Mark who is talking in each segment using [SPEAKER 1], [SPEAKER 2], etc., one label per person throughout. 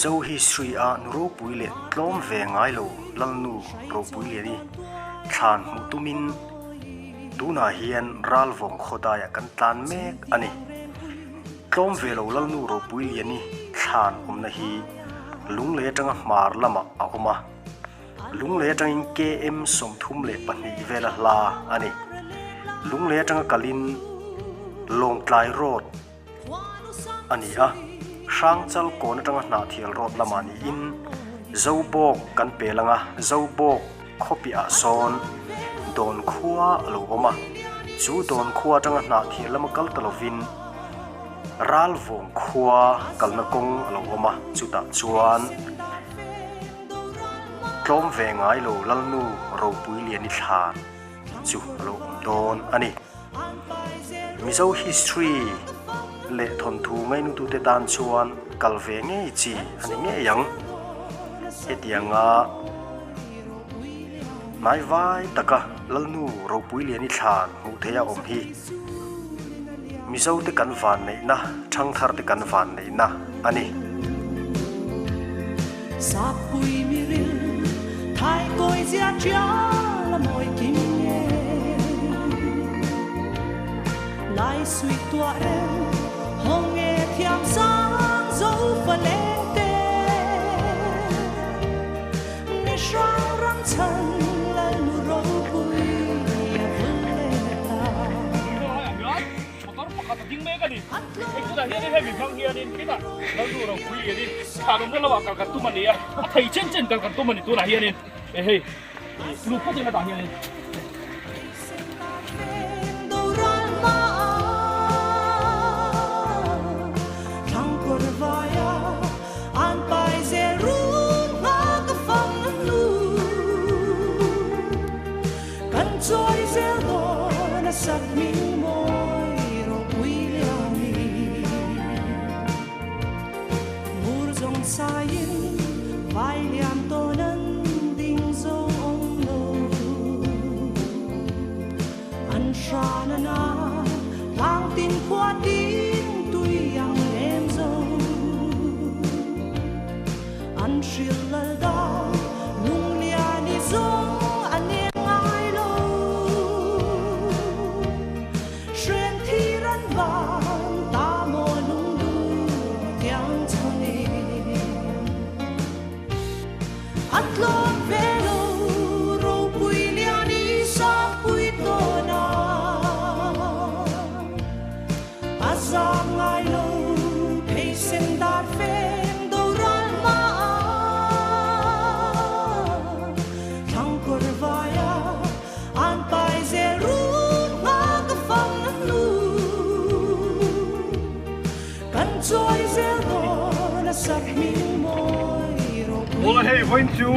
[SPEAKER 1] mizo history a nuro puile tlawm ve ngai lo Lalnu Ropuiliani Thlan mutumin tuna hian Ralvawng khodaya kan tlan mek ani tlawm ve lo Lalnu Ropuiliani Thlan omna hi Lunglei aṭanga hmar lama a oma Lunglei aṭangin KM somthum le pahnih vela la ani Lunglei aṭanga kalin Lunglei road ani a sang chal kon atanga na thial road lamani in zobok kan pelanga zobok khopi a son don khuwa alo oma chu don khuwa atanga na thial lama kal talovin Ralvawng khuwa kalna kong alo oma chuta chuan tlawm ve ngai lo Lalnu Ropuiliani Thlan chu alo don ani mizo history le thon thu ngai nu tu te tan chuan kalve nge chi ani nge yang hetianga nai vai taka Lalnu Ropuiliani Thlan mu theya om hi mizo te kan van nei na thang thar te kan van nei na ani
[SPEAKER 2] sapui miril thai koi zia chia la moi kim nge lai sui tua em hong nghe thiam sáng dấu và lên tên ni sang răng chân lại nụ râu vui vươn lên ta
[SPEAKER 3] itu dah ni heavy bang here ni kita lalu orang kuih ni kalau mana lawak kalau tu mana ya thầy chen kalau tu mana tu lah here ni hey lupa jangan dah here ni
[SPEAKER 2] sắc miếng môi Ropuiliani mur dòng xa yên vai liam tô nân đinh dâu ông nô ăn xa na na lang tin qua tin tuy yang em dâu ăn chiều lal đau Lungliani dâu Tlawm velo Ropuiliani sa puitona azam ngai lo peisen dar fen do ralma thang korvaya an pai zerun ma ka fang lu kan choi zelo na sak mi
[SPEAKER 4] Ủa hey quên chú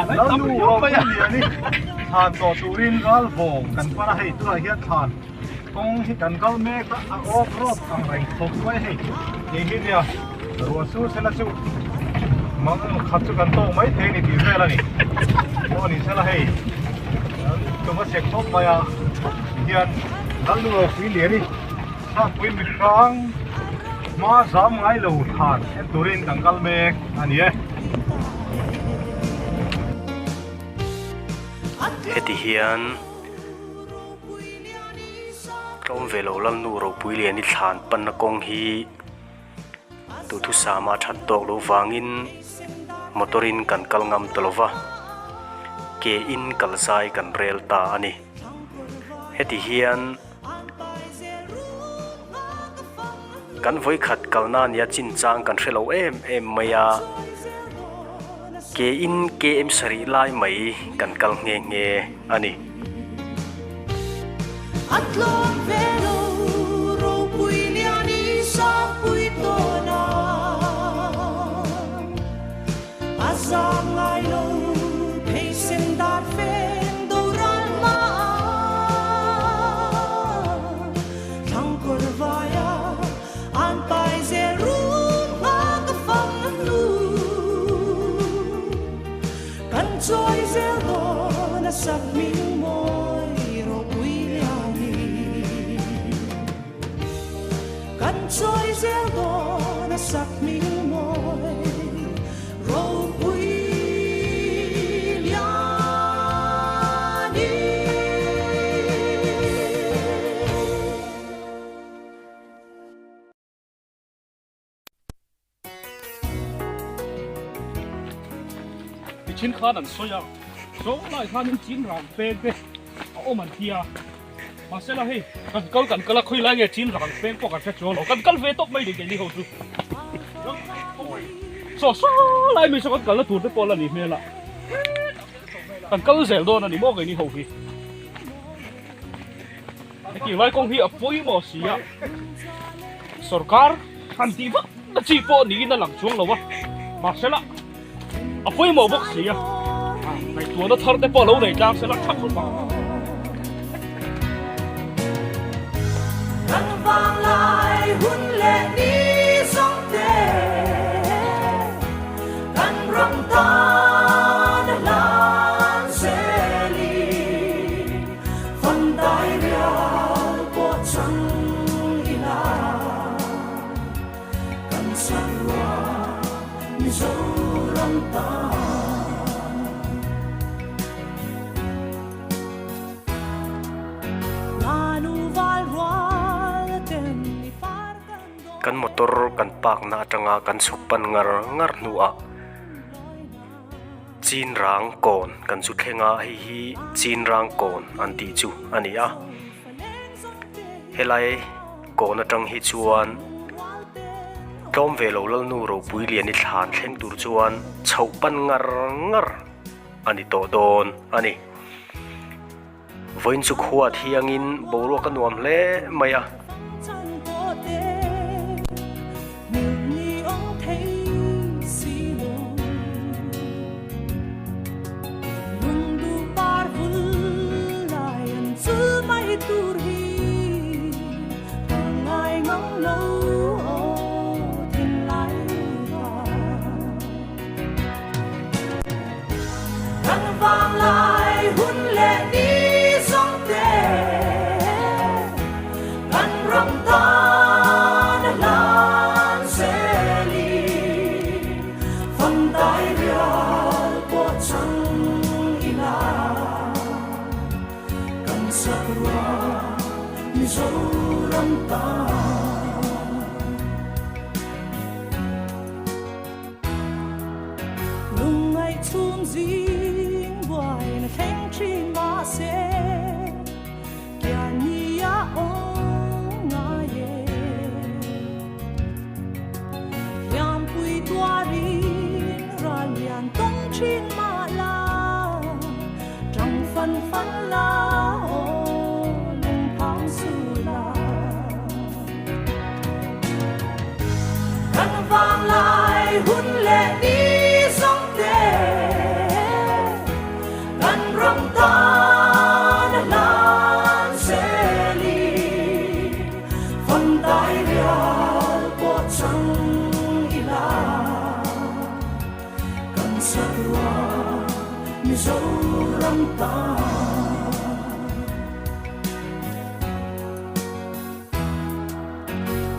[SPEAKER 4] Lalnu Ropuiliani Thlan to turin Ralvawng kan para hey tu lah hian Thlan kong hi kan kal mek a off road ang rai thok wai hey ye hi dia ro su sela chu mang khat chu kan to mai the ni ti vela ni o ni sela hey to ma sek thok maya hian Lalnu Ropuiliani sa pui mi khang ma zam ngai lo Thlan en turin tangkal mek ani e
[SPEAKER 1] heti hian tlawm ve lo Lalnu Ropuiliani Thlan panna kong hi tu thu sama that tok lo wangin motorin kan kal ngam tolova ke in kalsai kan rel ta ani heti hian kan voi khat kalna nia chin chang kan hrelo em maya ke in KM sari lai mai kan kal nge ani
[SPEAKER 2] Tlawm velo Ropuiliani sa puitona azam ngai lo peisen dar fen do ralma thang korvaya an pai zerun ma ka fang lu kan choi zelo na sak miếng môi Ropuiliani soi reo đo na sắc miu môi Ropuiliani
[SPEAKER 3] chín khá đàn soi à số lại khá những chín ràng bèn bèn ôm anh thia mà sẽ là hay cần là khui lại nghe chín ràng bèn có cả phép cho nó cần về tốt mấy để đi hậu tu số lại mình sẽ cần là tụt cái là nỉ mẹ là cần dẻo đôi là nỉ mua cái nỉ hậu phi cái kiểu lại công việc phối mỏ xí à सरकार शांति vất nó chỉ bộ nỉ nó lặng xuống lâu mà sẽ là phối mỏ bốc xí à này chúa nó thở cái bộ lâu này trang sẽ là chắc không bằng
[SPEAKER 2] vang lại hun lệ đi sông tê căn rong ta đã lan sẽ đi phân tay ra bộ trăng ina căn sắc hoa như dấu rong ta
[SPEAKER 1] kan motor kan park na atanga kan sukpan ngar nuwa chin rang kon kan su thenga hi chin rang kon an ti chu ania helai kon atang hi chuan Tlawm velo Lalnu Ropuiliani Thlan thleng tur chuan chhopan ngar ani to don ani voin chu khuat hiangin boro kan nuam hle maya
[SPEAKER 2] vang lại hun lệ đi sông tê căn rong ta đã lan sẽ đi phân tay ra bộ trăng ina căn sắc hoa như dấu rong ta Lunglei chun gì khen chim ma se kia ni ya ong nga ye yam pui tua ri ra lian tong chin ma la trong phân la o lung phang su la căn vang lại hun lệ đi sông tê rong ta đã lan sẽ đi phân tay ra bộ trăng ina căn sắc hoa như dấu rong ta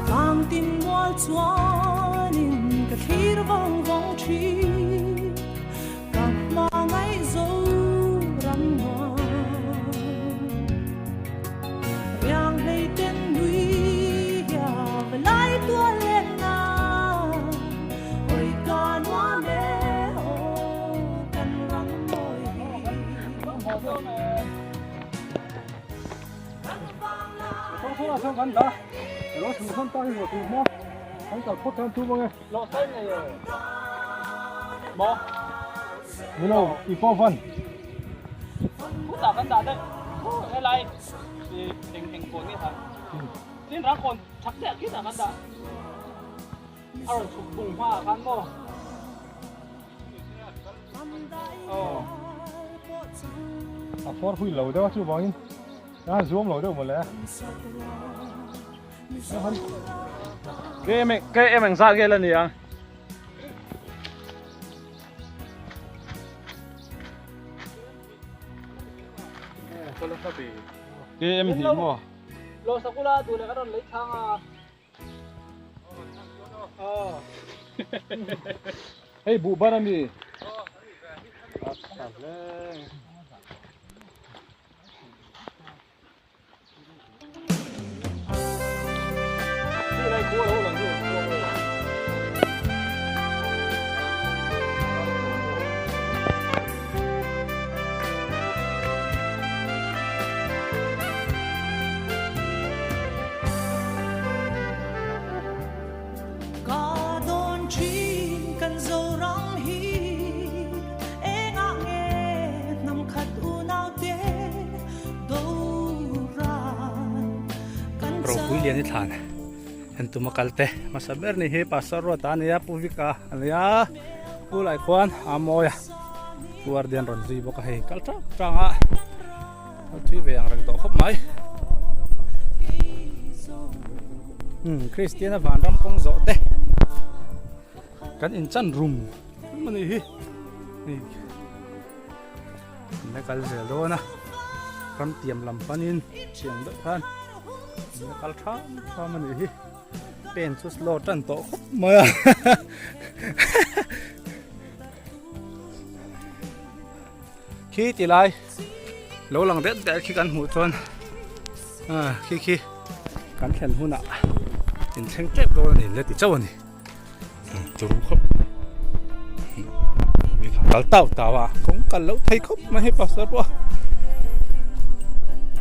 [SPEAKER 2] vang tin ngoal chuan in cái Tlawm chi gặp mà ngay dấu
[SPEAKER 4] xong gần đó nó xuống thân tay của tụi mò anh cả cốt thân tụi mò nghe
[SPEAKER 3] lọ xanh này mò
[SPEAKER 4] như nào thì có phần
[SPEAKER 3] cũng đã đấy cái này thì tình cuốn như thế nên ra còn chắc đẹp cái đã ở chụp bùng hoa khán mò
[SPEAKER 4] phốt phui lẩu đó chú bảo à zoom lẩu đâu mà lẽ cái em ảnh sát cái lần gì à cái em thì mua
[SPEAKER 3] lô sakula tụi này cái đó lấy thang à
[SPEAKER 4] Hey, bu barami.
[SPEAKER 5] Ropuiliani Thlan hentu makalte masaber ni he pasarwa tania puvika ania ulai kwan amoya guardian ronzi boka he kaltra tranga thui ve ang rang to khop mai Christiana van ram kong zo te kan in chan room mani hi ni na kal zelo na ram tiam lam panin chiang da phan kal tha mani hi pen su slow tan to khop mai khi ti lai lo lang det der khi kan hu chon khi kan thlen huna in theng tep do ni le ti chaw ni chu khop mi kal tau tawa kong kal lo thai khop ma he pasar po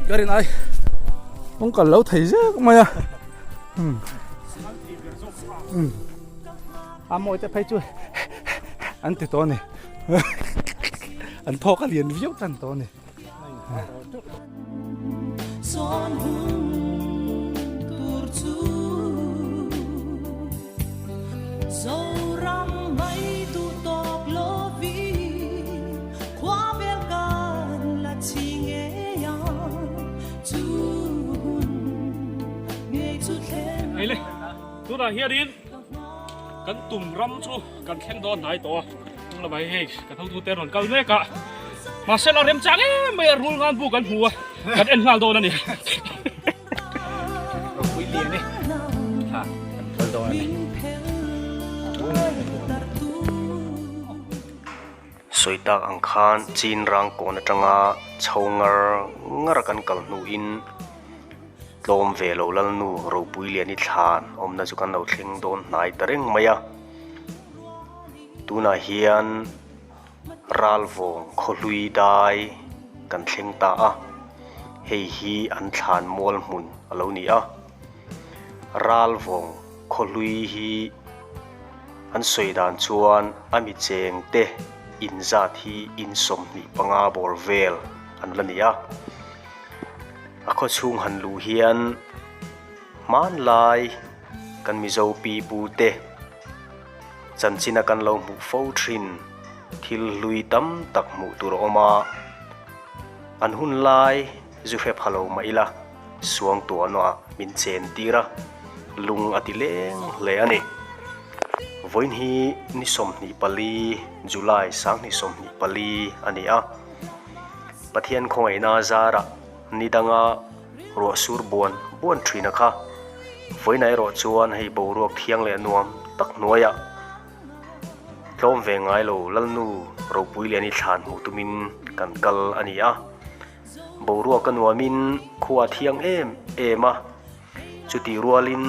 [SPEAKER 5] garin ai kong kal lo thai je ma ya moi te phai chu an ti to ni an tho ka lian viu tan to ni
[SPEAKER 2] son hun tur chu zo ram mai tu tok lo vi kwa vel kan la ching e ya chu nge chu khen
[SPEAKER 3] ai le tu na hiarin kan tum ram chu kan khen don dai to la bai he ka thau tu te ron kal me ka ma se la rem chang e me rul ngan bu kan huwa kan en ngal do na ni
[SPEAKER 5] Ropuiliani Thlan kan kal do ni
[SPEAKER 1] soitak ang khan chin rang kon atanga chhongar ngar kan kal nu in tlawm velo lalnu ropuiliani Thlan omna chu kan lo thleng don nai tareng maya tuna hian Ralvawng kholui dai kan thleng ta a hei hi an thlan mol mun alo ni a Ralvawng kholui hi an soidan chuan ami cheng te in zat hi in som ni panga bor vel an la ni a kho chung han lu hian man lai kan mizo pi pu te chan china kan lo mu fo thin thil hlui tam tak mu tur oma an hun lai zu fe phalo maila suang to no min chen tira lung atileng le ani voin hi ni som ni pali July sang ni som ni pali ani a pathian khongai na zara nidanga ro sur buan thina kha voinai ro chuan hei bo ruak thiang le nuam tak noya tlawm ve ngai lo lalnu ropuiliani Thlan mu tumin kan kal ani a bo ruak kan nuamin khuwa thiang ema chuti rualin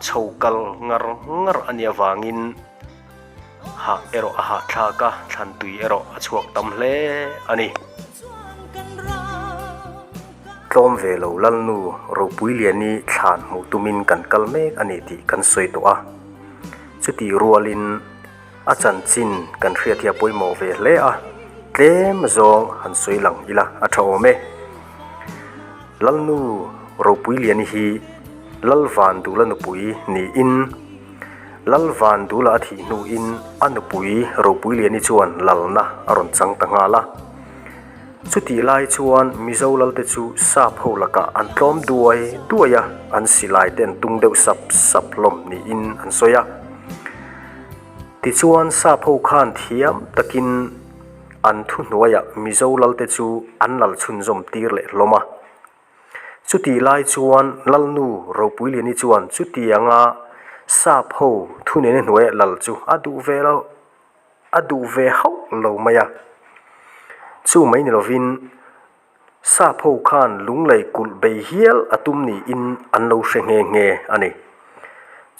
[SPEAKER 1] chhokal ngar ani avangin ha ero a ha thla ka thlan tui ero a chuak tam hle ani tlawm velo lalnu ropuiliani Thlan mu tumin kan kal mek ani ti kan soi to a chuti rualin a chan chin kan hria thia poimo ve hle a tlem zong han soi lang ila a thawme lalnu ropuiliani hi lalvan dula nu pui ni in lalvan dula thi nu in anu pui ropuiliani chuan lalna aron chang tanga la chuti lai chuan mizo lalte chu sa pholaka an tlawm duaya an silai ten tung deuh sap lom ni in an soya ti chuan sa pho khan thiam takin an thu hnuaya mizo lalte chu an lal chhun zom tir le loma chuti lai chuan lalnu ropuiliani chuan chuti anga sap ho thu ne hnuai lal chu adu ve hau lo maya chu mai ni lovin sap ho khan lunglei kul bei hial atum ni in an lo hre nge ani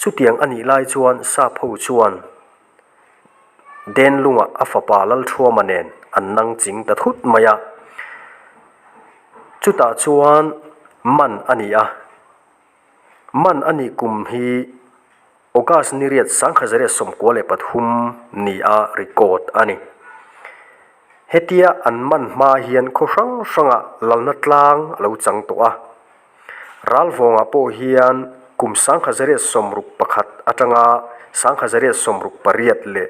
[SPEAKER 1] chu tiang ani lai chuan sap ho chuan den lunga afapa lal thua manen an nang ching ta thut maya chu ta chuan man ani kum hi August ni riat sangkhazare somkwale pathum ni a record ani hetia an man ma hian kho ranga lalna tlang lo chang to a Ralvawng apo hian kum sangkhazare somruk pakhat atanga sangkhazare somruk pariat le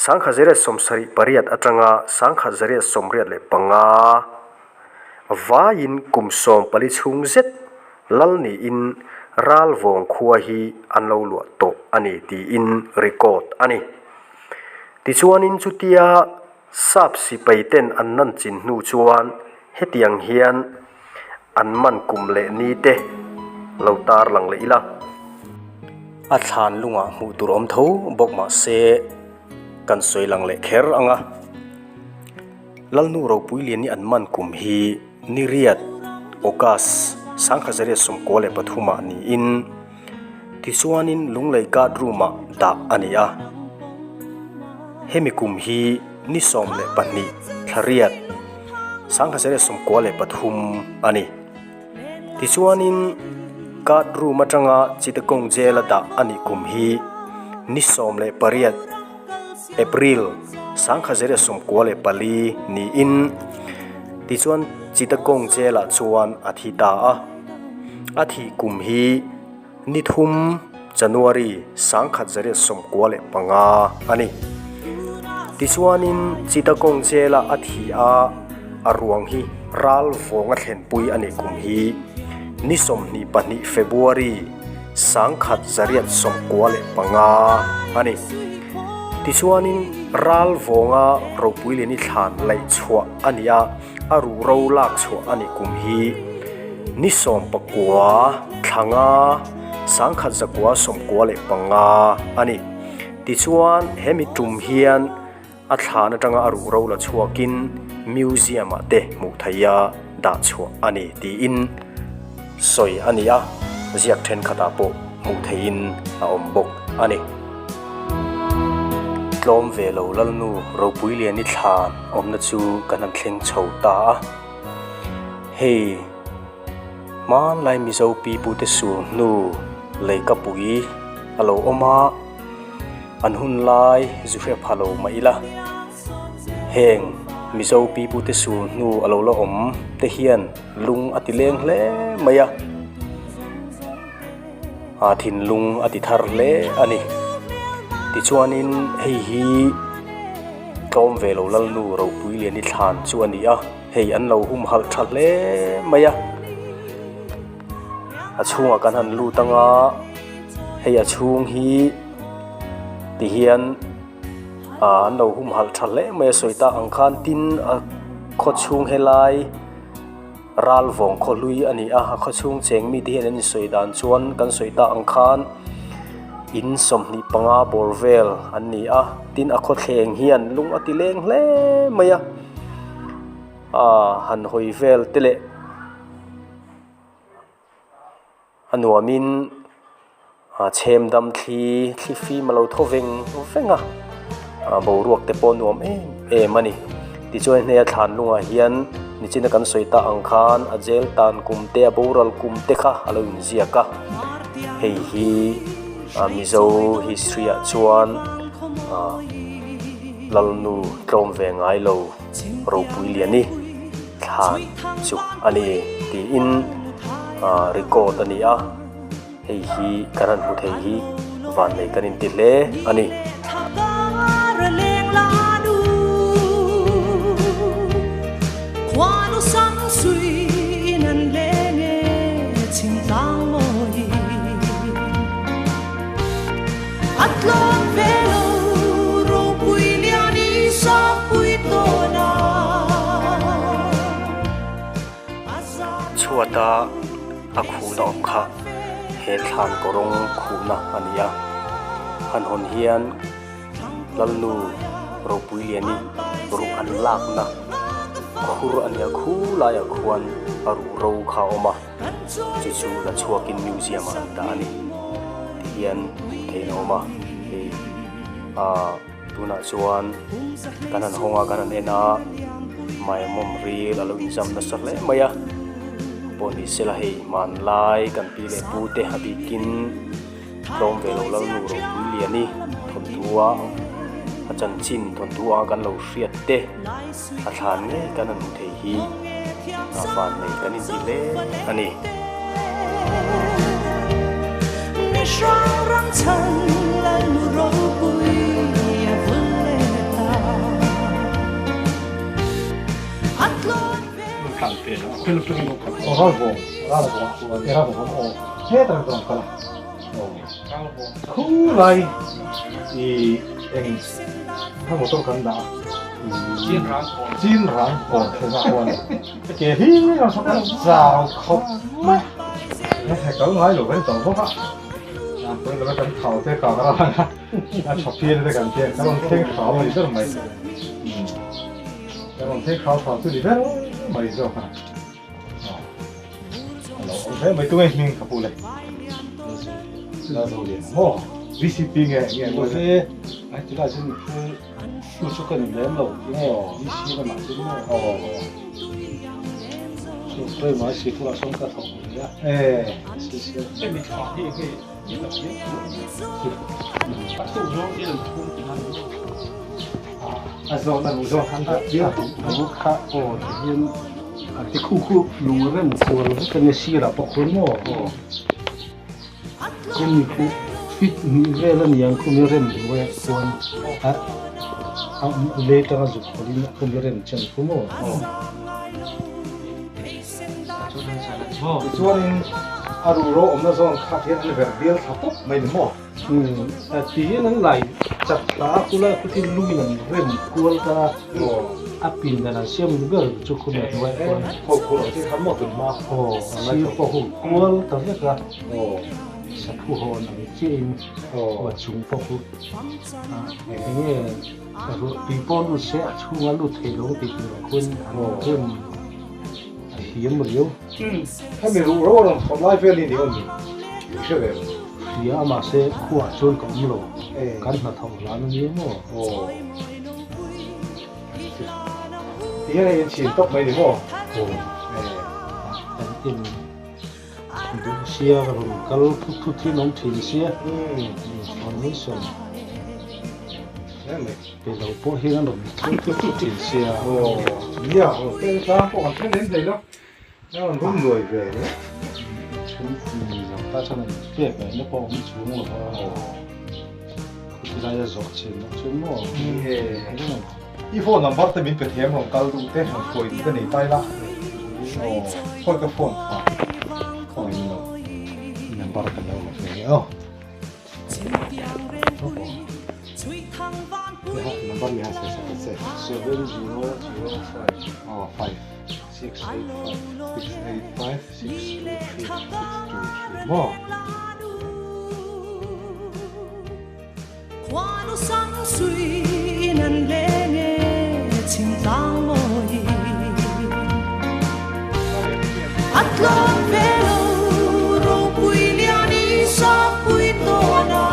[SPEAKER 1] sangkhazare somsari pariat atanga sangkhazare somriat le panga vain kum som pali chung zet lal ni in Ralvawng khuwa hi an lo luat to ani ti in record ani ti chuanin chutia sap si paiten an nan chin hnu chuan hetiang hian an man kum le ni te lo tar lang le ila a thlan lunga hmu tur om tho bok ma se kan soi lang le kher anga Lalnu Ropuiliani an man kum hi ni riat August sangkhazare somkole pathuma ni in tisuanin lunglei ka druma da ania hemikum hi ni som le pani thlariat sangkhazare somkole pathum ani tisuanin ka druma tanga chitakong jela da ani kum hi ni som le pariat April sangkhazare somkole pali ni in tichuan chitakong jela chuan athita a athi kum hi nithum January sangkhazare somkwale panga ani tichuanin chitakong jela athi a aruang hi Ralvawng a thlen pui ani kum hi nisom ni pani February sangkhazare somkwale panga ani tichuanin Ralvawng a Ropuiliani Thlan lai chua ania aru ro lak chua ani kum hi nisom pakwa thanga sangkhat zakwa somkwa le panga ani tichuan hemi tum hian a thlan atanga aru ro la chuakin museum ate mu thaya da chua ani ti in soi ania ziak then khata po mu thein a ombok ani Tlawm velo Lalnu Ropuiliani Thlan omna chu kanam thleng chhota hei man lai mizo pi pu te su nu leika pui alo oma an hun lai zuhre phalo maila heng mizo pi pu te su nu alo la om te hian lung atileng hle maya a thin lung ati thar le ani tichuanin hei hi Tlawm velo Lalnu Ropuiliani Thlan chu ania hei an lo hum hal thal le maya achunga kan han lu tanga hei achung hi ti hian an lo hum hal thal le maya soita angkhan tin a khochung helai Ralvawng kholui ani a khochung chengmi ti hian an soidan chuan kan soita angkhan in somni panga borvel ani a tin a kho thleng hian lung atileng hle maya han hoi vel tele anuamin chem dam thi fi malo thoveng venga boruak te pon nuam em ani ti choi ne thlan lunga hian ni china kan soita angkhan a jel tan kumte a boral kumte kha alo in ziaka hei hi mizo history a chuan Lalnu Tlawm ve ngai lo Ropuiliani Thlan chu ani ti in record ani a hei hi karan hu thei hi van nei kanin ti le ani
[SPEAKER 2] Tlawm velo Ropuiliani sa puitona
[SPEAKER 1] chuata akhu na om kha he thlan korong khuna ania han hon hian Lalnu Ropuiliani ru an lakna khur ania khulaya khuan aru ro kha oma chu la chuakin museum an da ani hian thein oma e tuna chuan kanan honga kanan ena mai mom ri la lo injam na sarle maya poni sela hei man lai kan pi le pu te habikin tlawm velo Lalnu Ropuiliani thon tua achan chin thon tua kan lo hriat te a thlan nge kanan thei hi a fan nei kanin ti le ani
[SPEAKER 4] Lunglei i eng ha mo to kan da jin rang kon thế nào ke hi nó sao kan sao khóc ma nó hay cỡ nói rồi vẫn tổ khóc á tôi là cái khẩu thế cả cái là nó chọc phía thế cái kia cái lòng thế khẩu mà rất là mày cái lòng thế khẩu tôi đi rất mày rồi hả thế mày tụi mình khắp này là rồi ô VCP nghe
[SPEAKER 6] 我这哎，这个是我说跟你联络，因为你洗了嘛，对不？哦，所以嘛，洗出来送个头呀，
[SPEAKER 4] 哎，
[SPEAKER 6] 谢谢。
[SPEAKER 3] 这没ขาที่可以一个别把手上这种空给他
[SPEAKER 4] 啊，说那你说看他
[SPEAKER 6] 别我看哦，这边啊，这酷路人过了，跟你洗了不困么？哦，跟你酷。为了年空有人我也关累到就可能空有人讲什么
[SPEAKER 4] 说你如果我们说看天那边边差不没那么
[SPEAKER 6] 第一能来จัดตาคุละคุที่ลุยนั่นเริ่มกวนตาอาปินนั่นเชื่อมก็จุกคนแบบว่า
[SPEAKER 4] พอคนที่ทำหมดถึงมา
[SPEAKER 6] โอ้ชีพอหุ่นกวนตอนนี้ก็โอ้สับผู้หอนจีนว่าชุงพวกอย่างนี้ก็ปีป้อนรู้เสียช่วงรู้เทลงติดอยู่คนเริ่มเหี่ยมหมดแล้ว
[SPEAKER 4] ถ้าไม่รู้เราต้องทำลายเฟลนี่เดี๋ยวนี้ใช่ไหม
[SPEAKER 6] เหี่ยมาเสียขวาจนกับมือกันมาทำร้านนี้มั้ง
[SPEAKER 4] โอ้ที่ให้ยังฉีดตกไม่ได้มั้ง
[SPEAKER 6] โอ้เป็นดูเสียกับผมก็ทุกที่น้องถิ่นเสียคนนี้ส่วนเป็นเราพวกที่นั่นทุกถิ่นเสีย
[SPEAKER 4] โอ้ยเป็นสามพวกที่เล่นเลยเนาะแล้วมันรุ่มรวยเลยเนี่ย
[SPEAKER 6] ชุดนี้เราถ้าฉันเปลี่ยนไปแล้วพอมันชุ่มหรอที่เราจะสอบเชิญชุ่มหรอ
[SPEAKER 4] อีโฟนนัมเบอร์จะมีเป็นเทียมของการดูเต้นของคุยก็หนีไปละโอ้โฟนกับโฟนค่ะ
[SPEAKER 6] นัมเบอร์กันแล้วเนี่ยอ๋อนัมเบอร์มี50
[SPEAKER 4] อ๋อ5 685 683 ว้าว
[SPEAKER 2] Quando sang sui nan lenge chim tang moi Tlawm velo Ropuiliani sa puitona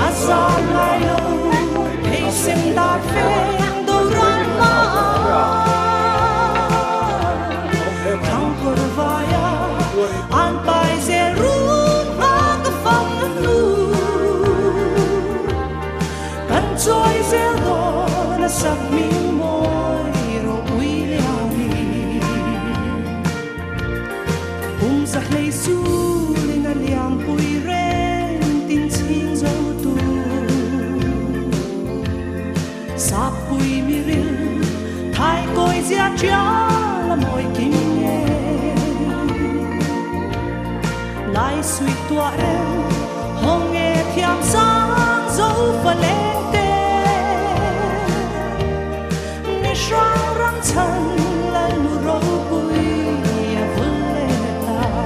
[SPEAKER 2] Asal lai lo hey sem dar fen do ran ma Thang korvaya an pai zeru Joy zelo na sắc mình môi Ropuiliani giặc lấy su lên ngàn liang bụi ren tin xin dấu tu sắp bụi mi ril thay côi giặc chia là môi kim nhẹ lại suy tua em hong nghe thiam sáng dấu và lên Lalnu Ropuiliani Thlan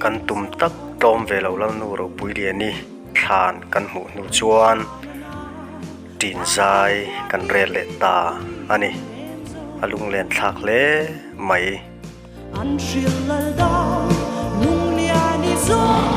[SPEAKER 1] kan tum tak tlawm vela Lalnu Ropuiliani Thlan kan hmuh nu chuan tin zai kan rel le ta ani alunglen thlak le mai
[SPEAKER 2] Lunglei